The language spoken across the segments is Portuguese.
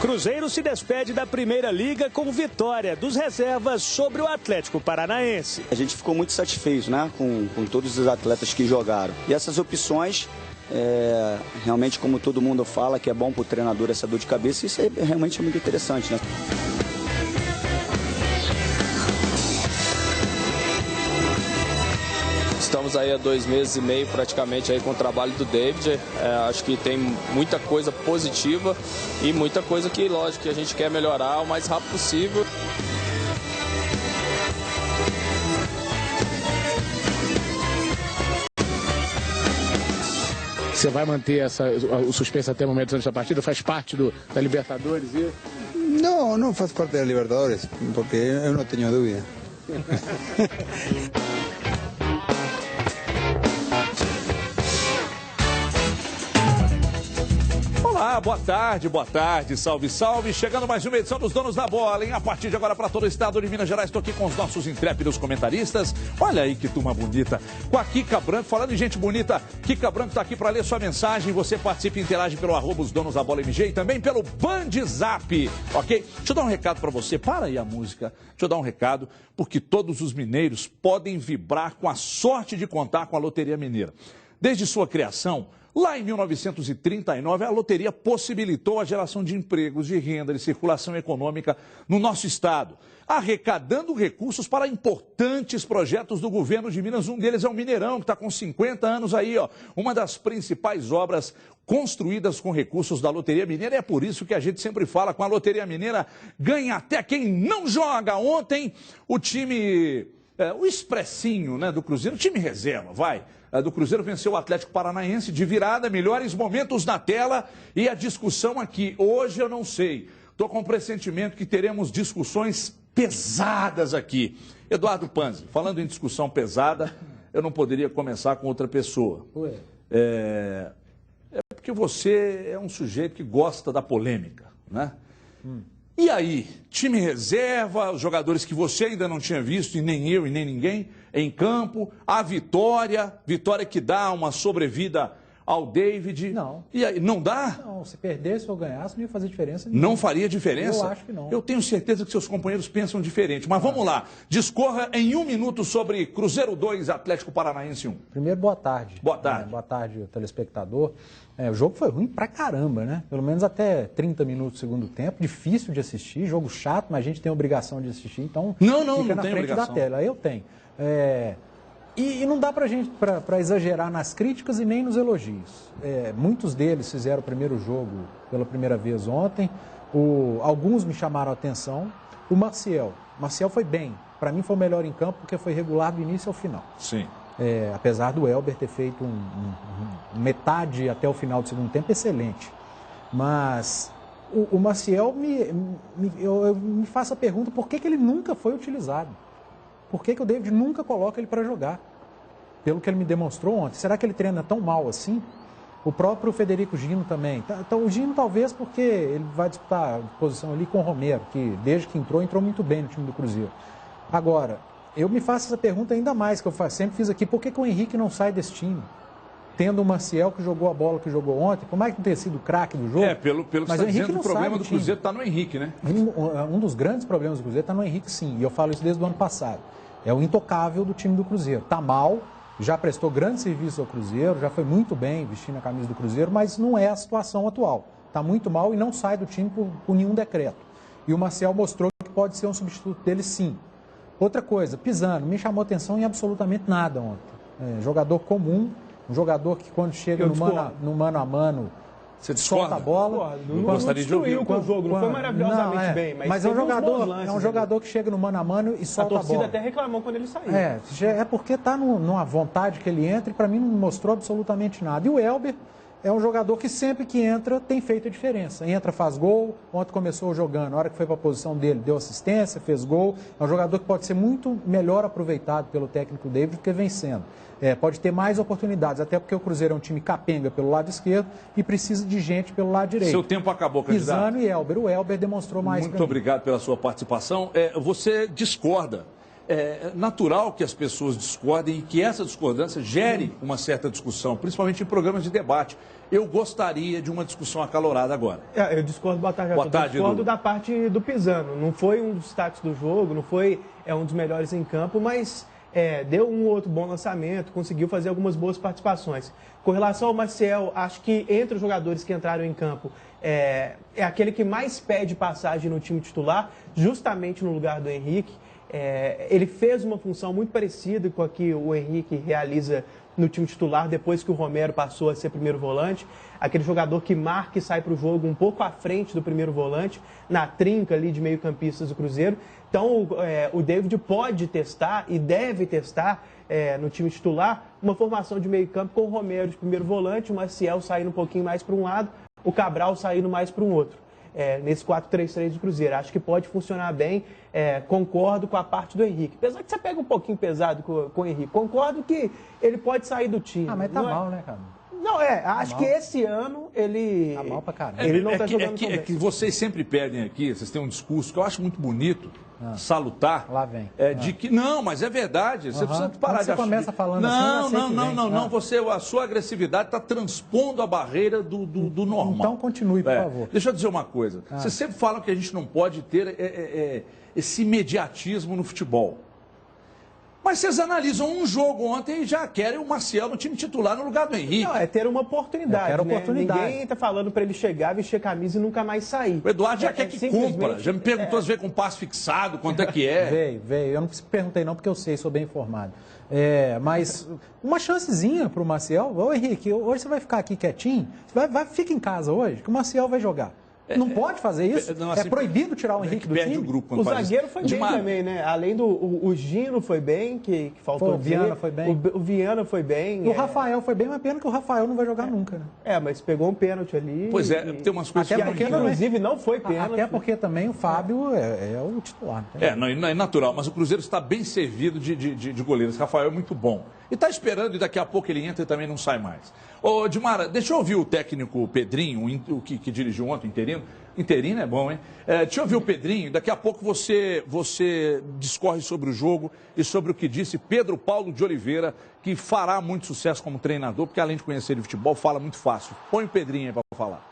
Cruzeiro se despede da Primeira Liga com vitória dos reservas sobre o Atlético Paranaense. A gente ficou muito satisfeito, né, com todos os atletas que jogaram. E essas opções, realmente, como todo mundo fala, que é bom para o treinador essa dor de cabeça, isso realmente é muito interessante, né? Estamos aí há 2 meses e meio praticamente aí com o trabalho do David. Acho que tem muita coisa positiva e muita coisa que, lógico, que a gente quer melhorar o mais rápido possível. Você vai manter o suspense até o momento antes da partida? Faz parte da Libertadores? Não, não faz parte da Libertadores, porque eu não tenho dúvida. Olá, boa tarde, salve, salve. Chegando mais uma edição dos Donos da Bola, hein? A partir de agora para todo o estado de Minas Gerais, estou aqui com os nossos intrépidos comentaristas. Olha aí que turma bonita. Com a Kika Branco, falando em gente bonita, Kika Branco está aqui para ler sua mensagem. Você participa e interage pelo @os Donos da Bola MG e também pelo Bandzap, ok? Deixa eu dar um recado para você. Para aí a música. Deixa eu dar um recado, porque todos os mineiros podem vibrar com a sorte de contar com a Loteria Mineira. Desde sua criação, lá em 1939, a loteria possibilitou a geração de empregos, de renda, de circulação econômica no nosso estado, arrecadando recursos para importantes projetos do governo de Minas. Um deles é o Mineirão, que está com 50 anos aí, ó. Uma das principais obras construídas com recursos da Loteria Mineira. É por isso que a gente sempre fala, com a Loteria Mineira, ganha até quem não joga. Ontem, o time, o expressinho, né, do Cruzeiro, o time reserva, do Cruzeiro venceu o Atlético Paranaense de virada, melhores momentos na tela e a discussão aqui. Hoje eu não sei, estou com o pressentimento que teremos discussões pesadas aqui. Eduardo Panzi, falando em discussão pesada, eu não poderia começar com outra pessoa. É porque você é um sujeito que gosta da polêmica, né? E aí, time reserva, os jogadores que você ainda não tinha visto, e nem eu e nem ninguém, em campo, a vitória que dá uma sobrevida ao David. Não. E aí, não dá? Não, se perdesse ou ganhasse, não ia fazer diferença nenhuma. Não faria diferença? Eu acho que não. Eu tenho certeza que seus companheiros pensam diferente. Mas vamos lá, discorra em 1 minuto sobre Cruzeiro 2, Atlético Paranaense 1. Primeiro, boa tarde. Boa tarde. Boa tarde, telespectador. O jogo foi ruim pra caramba, né? Pelo menos até 30 minutos do segundo tempo. Difícil de assistir, jogo chato, mas a gente tem a obrigação de assistir, então não fica na tem frente obrigação. da tela. Eu tenho. E não dá pra gente pra exagerar nas críticas e nem nos elogios. Muitos deles fizeram o primeiro jogo pela primeira vez ontem. Alguns me chamaram a atenção. O Marcial foi bem. Para mim foi o melhor em campo porque foi regular do início ao final. Sim. Apesar do Elber ter feito metade até o final do segundo tempo excelente. Mas o Marcial me faça a pergunta por que ele nunca foi utilizado. Por que o David nunca coloca ele para jogar? Pelo que ele me demonstrou ontem. Será que ele treina tão mal assim? O próprio Federico Gino também. Então, o Gino talvez porque ele vai disputar a posição ali com o Romero, que desde que entrou muito bem no time do Cruzeiro. Agora, eu me faço essa pergunta ainda mais, que eu sempre fiz aqui. Por que o Henrique não sai desse time? Tendo o Marcial que jogou a bola que jogou ontem, por mais que não tenha sido o craque do jogo. Pelo que você está dizendo, o problema do Cruzeiro está no Henrique, né? Um dos grandes problemas do Cruzeiro está no Henrique, sim. E eu falo isso desde o ano passado. É o intocável do time do Cruzeiro. Está mal, já prestou grande serviço ao Cruzeiro, já foi muito bem vestindo a camisa do Cruzeiro, mas não é a situação atual. Está muito mal e não sai do time por nenhum decreto. E o Marcial mostrou que pode ser um substituto dele, sim. Outra coisa, Pisano, me chamou atenção em absolutamente nada ontem. Jogador comum, um jogador que quando chega no mano a mano, você solta a bola. Não gostaria de ouvir com o jogo, não foi maravilhosamente bem, mas é um jogador que chega no mano a mano e solta a bola. A torcida até reclamou quando ele saiu. É porque está numa vontade que ele entra e para mim não mostrou absolutamente nada. E o Elber é um jogador que sempre que entra tem feito a diferença. Entra, faz gol. Ontem começou jogando. Na hora que foi para a posição dele, deu assistência, fez gol. É um jogador que pode ser muito melhor aproveitado pelo técnico David do que vencendo. Pode ter mais oportunidades, até porque o Cruzeiro é um time capenga pelo lado esquerdo e precisa de gente pelo lado direito. Seu tempo acabou, candidato. Pisano e Elber. O Elber demonstrou mais. Muito obrigado pela sua participação. Você discorda é natural que as pessoas discordem e que essa discordância gere uma certa discussão, principalmente em programas de debate. Eu gostaria de uma discussão acalorada agora. Eu discordo, boa tarde, boa tarde, eu discordo Edu. da parte do Pisano. Não foi um dos destaques do jogo, não foi um dos melhores em campo, mas deu um outro bom lançamento, conseguiu fazer algumas boas participações. Com relação ao Maciel, acho que entre os jogadores que entraram em campo, é aquele que mais pede passagem no time titular, justamente no lugar do Henrique. Ele fez uma função muito parecida com a que o Henrique realiza no time titular, depois que o Romero passou a ser primeiro volante. Aquele jogador que marca e sai para o jogo um pouco à frente do primeiro volante, na trinca ali de meio-campistas do Cruzeiro. Então, o David pode testar e deve testar no time titular uma formação de meio-campo com o Romero de primeiro volante, o Maciel saindo um pouquinho mais para um lado, o Cabral saindo mais para um outro. Nesse 4-3-3 do Cruzeiro. Acho que pode funcionar bem. Concordo com a parte do Henrique. Apesar que você pega um pouquinho pesado com o Henrique. Concordo que ele pode sair do time. Mas tá mal, né, cara? Não, acho que esse ano ele... Tá mal pra caramba. Ele não tá jogando tão bem. É que vocês sempre pedem aqui, vocês têm um discurso que eu acho muito bonito, salutar. Lá vem. De que, não, mas é verdade. Você precisa parar de achar. Você começa falando não. A sua agressividade está transpondo a barreira do normal. Então continue, por favor. Deixa eu dizer uma coisa. Vocês sempre falam que a gente não pode ter esse imediatismo no futebol. Mas vocês analisam um jogo ontem e já querem o Maciel no time titular no lugar do Henrique. Não, é ter uma oportunidade, oportunidade. Ninguém está falando para ele chegar, vestir a camisa e nunca mais sair. O Eduardo já quer que cumpra. Já me perguntou às vezes com passo fixado, quanto é que é. Veio. Eu não perguntei não, porque eu sei, sou bem informado. Mas uma chancezinha para o Maciel. Ô, Henrique, hoje você vai ficar aqui quietinho? Fica em casa hoje, que o Maciel vai jogar. Não pode fazer isso? Não, assim, é proibido tirar o Henrique do time? O grupo o zagueiro foi bem também, né? Além do o Gino foi bem, que faltou o Viana foi bem. O Viana foi bem. O Rafael foi bem, mas pena que o Rafael não vai jogar nunca, né? Mas pegou um pênalti ali. Pois tem umas coisas até porque inclusive não foi pênalti. Até porque também o Fábio é o titular. Não é natural, mas o Cruzeiro está bem servido de goleiros. Rafael é muito bom. E está esperando, e daqui a pouco ele entra e também não sai mais. Ô, Dimara, deixa eu ouvir o técnico Pedrinho, o que dirigiu ontem, interino. Interino é bom, hein? Deixa eu ouvir o Pedrinho, daqui a pouco você discorre sobre o jogo e sobre o que disse Pedro Paulo de Oliveira, que fará muito sucesso como treinador, porque além de conhecer de futebol, fala muito fácil. Põe o Pedrinho aí para falar.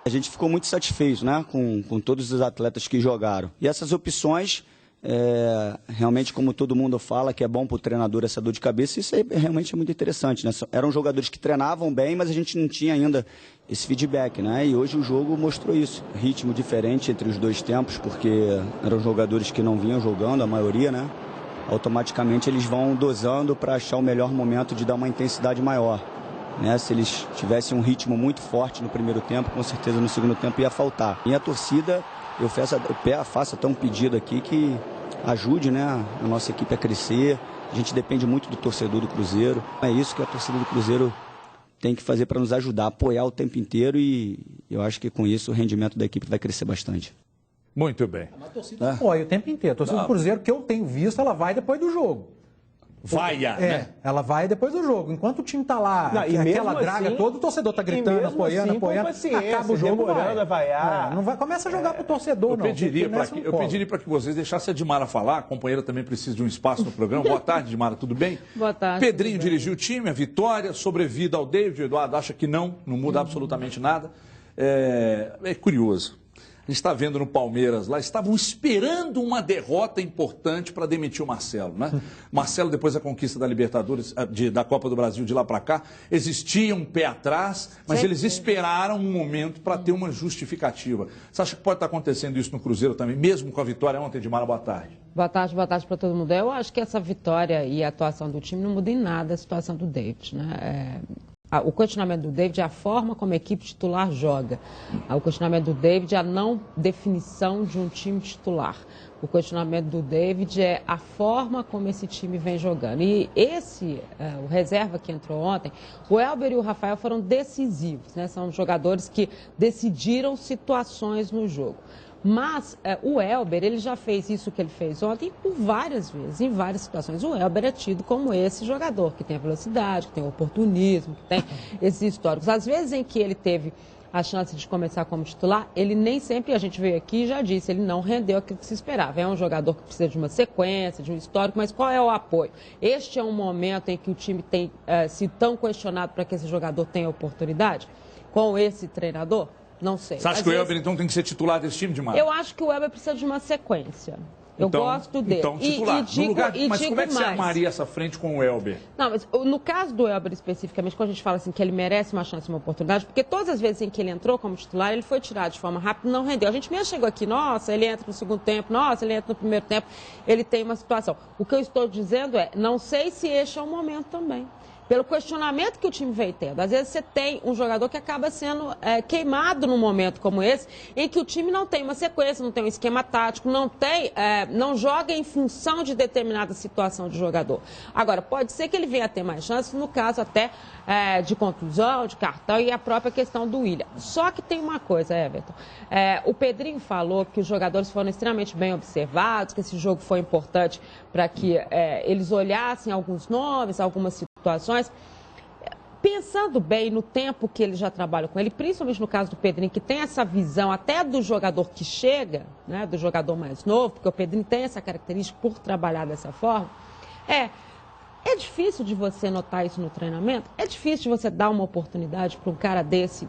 A gente ficou muito satisfeito, né, com todos os atletas que jogaram. E essas opções, realmente, como todo mundo fala, que é bom para o treinador essa dor de cabeça, isso realmente é muito interessante, né? Eram jogadores que treinavam bem, mas a gente não tinha ainda esse feedback, né? E hoje o jogo mostrou isso. Ritmo diferente entre os dois tempos, porque eram jogadores que não vinham jogando, a maioria, né? Automaticamente eles vão dosando para achar o melhor momento de dar uma intensidade maior, né? Se eles tivessem um ritmo muito forte no primeiro tempo, com certeza no segundo tempo ia faltar. E a torcida, eu faço até um pedido aqui que ajude, né, a nossa equipe a crescer. A gente depende muito do torcedor do Cruzeiro. É isso que a torcida do Cruzeiro tem que fazer para nos ajudar, apoiar o tempo inteiro, e eu acho que com isso o rendimento da equipe vai crescer bastante. Muito bem. A torcida apoia o tempo inteiro. A torcida do Cruzeiro, que eu tenho visto, ela vai depois do jogo. Né? Ela vai depois do jogo. Enquanto o time tá lá, aquela draga toda, o torcedor tá gritando, apoiando, acaba o jogo, demorando a vaiar. Não vai, começa a jogar pro torcedor, eu pediria para que vocês deixassem a Dimara falar. A companheira também precisa de um espaço no programa. Boa tarde, Dimara, tudo bem? Boa tarde. Pedrinho dirigiu o time, a vitória, sobrevida ao David. O Eduardo acha que não muda absolutamente nada. É curioso. A gente está vendo no Palmeiras lá, estavam esperando uma derrota importante para demitir o Marcelo, né? Marcelo, depois da conquista da Libertadores, da Copa do Brasil de lá para cá, existia um pé atrás, mas eles esperaram um momento para ter uma justificativa. Você acha que pode estar acontecendo isso no Cruzeiro também, mesmo com a vitória ontem de Mara? Boa tarde. Boa tarde para todo mundo. Eu acho que essa vitória e a atuação do time não muda em nada a situação do David, né? O questionamento do David é a forma como a equipe titular joga. O questionamento do David é a não definição de um time titular. O questionamento do David é a forma como esse time vem jogando. E o reserva que entrou ontem, o Elber e o Rafael foram decisivos, né? São jogadores que decidiram situações no jogo. Mas o Elber, ele já fez isso que ele fez ontem por várias vezes, em várias situações. O Elber é tido como esse jogador, que tem a velocidade, que tem o oportunismo, que tem esses históricos. Às vezes em que ele teve a chance de começar como titular, ele nem sempre, a gente veio aqui e já disse, ele não rendeu aquilo que se esperava. É um jogador que precisa de uma sequência, de um histórico, mas qual é o apoio? Este é um momento em que o time tem sido tão questionado para que esse jogador tenha oportunidade? Com esse treinador? Não sei. Você acha que o Elber, então, tem que ser titular desse time, Dimar? Eu acho que o Elber precisa de uma sequência. Eu gosto dele. Então, titular. Mas como é que você mais. armaria essa frente com o Elber? Não, mas no caso do Elber especificamente, quando a gente fala assim que ele merece uma chance, uma oportunidade, porque todas as vezes em que ele entrou como titular, ele foi tirado de forma rápida e não rendeu. A gente mesmo chegou aqui, nossa, ele entra no segundo tempo, nossa, ele entra no primeiro tempo, ele tem uma situação. O que eu estou dizendo é, não sei se este é o momento também. Pelo questionamento que o time veio tendo. Às vezes você tem um jogador que acaba sendo queimado num momento como esse, em que o time não tem uma sequência, não tem um esquema tático, não joga em função de determinada situação de jogador. Agora, pode ser que ele venha a ter mais chances, no caso até de contusão, de cartão e a própria questão do William. Só que tem uma coisa, Everton. O Pedrinho falou que os jogadores foram extremamente bem observados, que esse jogo foi importante para que eles olhassem alguns nomes, algumas situações. Pensando bem no tempo que ele já trabalha com ele, principalmente no caso do Pedrinho, que tem essa visão até do jogador que chega, né, do jogador mais novo, porque o Pedrinho tem essa característica por trabalhar dessa forma, é difícil de você notar isso no treinamento, é difícil de você dar uma oportunidade para um cara desse,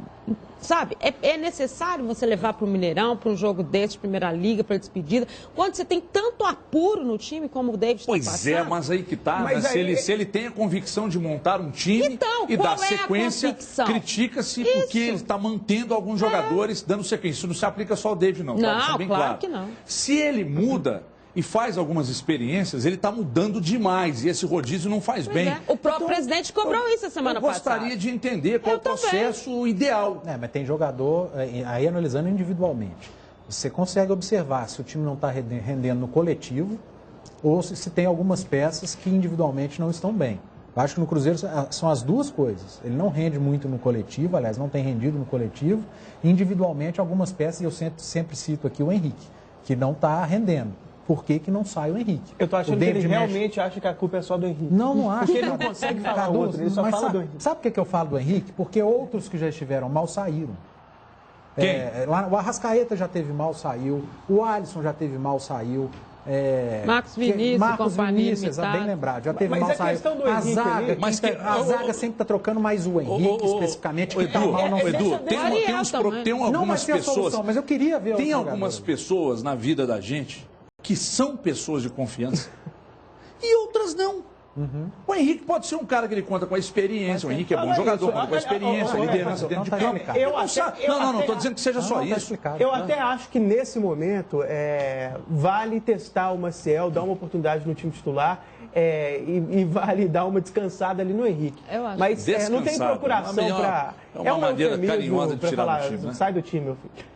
sabe? É necessário você levar para o Mineirão, para um jogo desse, primeira liga, para despedida, quando você tem tanto apuro no time como o David está passando. Pois é, mas aí que tá, né? Se ele tem a convicção de montar um time então, e dar sequência, critica-se porque ele está mantendo alguns jogadores dando sequência. Isso não se aplica só ao David, não. Não, bem claro que não. Se ele muda e faz algumas experiências, ele está mudando demais. E esse rodízio não faz bem. O próprio presidente cobrou isso a semana passada. Eu gostaria de entender qual é o processo ideal. Mas tem jogador, aí analisando individualmente, você consegue observar se o time não está rendendo no coletivo ou se tem algumas peças que individualmente não estão bem. Eu acho que no Cruzeiro são as duas coisas. Ele não rende muito no coletivo, aliás, não tem rendido no coletivo. Individualmente, algumas peças, e eu sempre cito aqui o Henrique, que não está rendendo. Por que não sai o Henrique? Eu tô achando que ele realmente acha que a culpa é só do Henrique. Não acho. Porque ele não consegue falar outro, ele só fala do Henrique. Sabe por que eu falo do Henrique? Porque outros que já estiveram mal saíram. Quem? O Arrascaeta já teve mal, saiu. O Alisson já teve mal, saiu. Marcos Vinícius, bem lembrado, já teve mas mal, a saiu. Questão do Henrique A zaga sempre está trocando mais o Henrique, especificamente, que está mal. Tem algumas pessoas... Mas eu queria ver tem algumas pessoas na vida da gente que são pessoas de confiança e outras não. O Henrique pode ser um cara que ele conta com a experiência. O Henrique é bom jogador, conta com a experiência, liderança dentro de campo. Não estou dizendo que seja só isso. Eu até acho que nesse momento vale testar o Maciel, dar uma oportunidade no time titular e vale dar uma descansada ali no Henrique. Mas não tem procuração para... É uma maneira carinhosa de tirar do time, né? Sai do time, meu filho.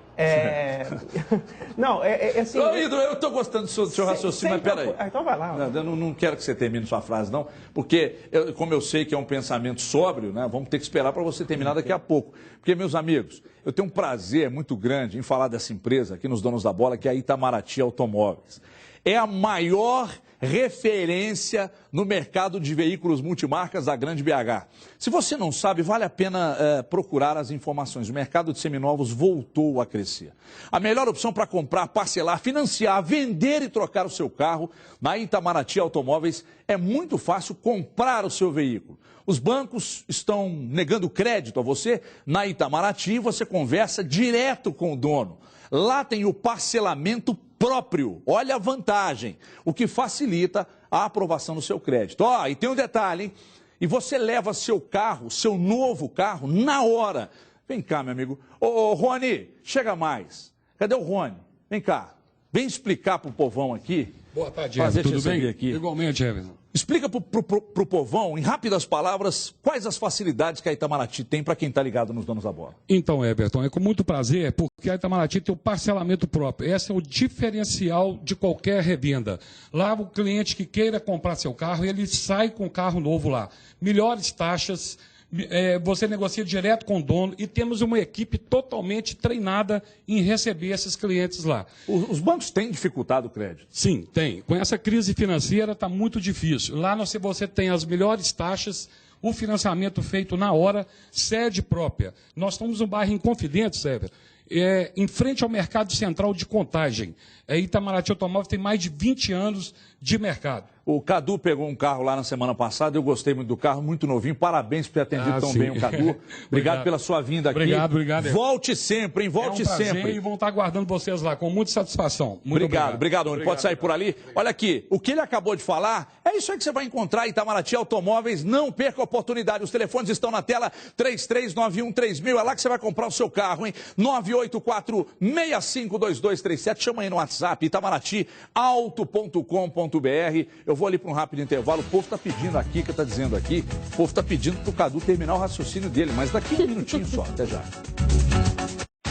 Não, assim... Eu estou gostando do seu raciocínio, mas peraí. Então vai lá. Eu não quero que você termine sua frase, não, porque, como eu sei que é um pensamento sóbrio, né, vamos ter que esperar para você terminar daqui a pouco. Porque, meus amigos, eu tenho um prazer muito grande em falar dessa empresa aqui nos Donos da Bola, que é a Itamaraty Automóveis. É a maior referência no mercado de veículos multimarcas da Grande BH. Se você não sabe, vale a pena procurar as informações. O mercado de seminovos voltou a crescer. A melhor opção para comprar, parcelar, financiar, vender e trocar o seu carro na Itamaraty Automóveis é muito fácil comprar o seu veículo. Os bancos estão negando crédito a você. Na Itamaraty, você conversa direto com o dono. Lá tem o parcelamento próprio. Olha a vantagem, o que facilita a aprovação do seu crédito. E tem um detalhe, hein? E você leva seu carro, seu novo carro, na hora. Vem cá, meu amigo. Ô, Rony, chega mais. Cadê o Rony? Vem cá. Vem explicar pro povão aqui. Boa tarde, Everton. Tudo bem? Aqui. Igualmente, Everton. Explica pro povão, em rápidas palavras, quais as facilidades que a Itamaraty tem para quem está ligado nos Donos da Bola. Então, Everton, é com muito prazer, porque a Itamaraty tem o parcelamento próprio. Esse é o diferencial de qualquer revenda. Lá, o cliente que queira comprar seu carro, ele sai com o carro novo lá. Melhores taxas, você negocia direto com o dono e temos uma equipe totalmente treinada em receber esses clientes lá. Os bancos têm dificultado o crédito? Sim, tem. Com essa crise financeira está muito difícil. Lá você tem as melhores taxas, o financiamento feito na hora, sede própria. Nós estamos no bairro Inconfidente, Sérgio, em frente ao Mercado Central de Contagem. Itamaraty Automóvel tem mais de 20 anos de mercado. O Cadu pegou um carro lá na semana passada, eu gostei muito do carro, muito novinho. Parabéns por ter atendido tão bem o Cadu. Obrigado pela sua vinda aqui. Obrigado. Volte sempre, hein? Volte sempre. E vão estar aguardando vocês lá com muita satisfação. Muito obrigado. Pode sair por ali. Olha aqui, o que ele acabou de falar, é isso aí que você vai encontrar em Itamaraty Automóveis. Não perca a oportunidade. Os telefones estão na tela, 33913000. É lá que você vai comprar o seu carro, hein? 984-652237. Chama aí no WhatsApp, itamaratiauto.com.br. Eu vou ali para um rápido intervalo. O povo está pedindo aqui, que está dizendo aqui, o povo está pedindo para o Cadu terminar o raciocínio dele, mas daqui um minutinho só. Até já.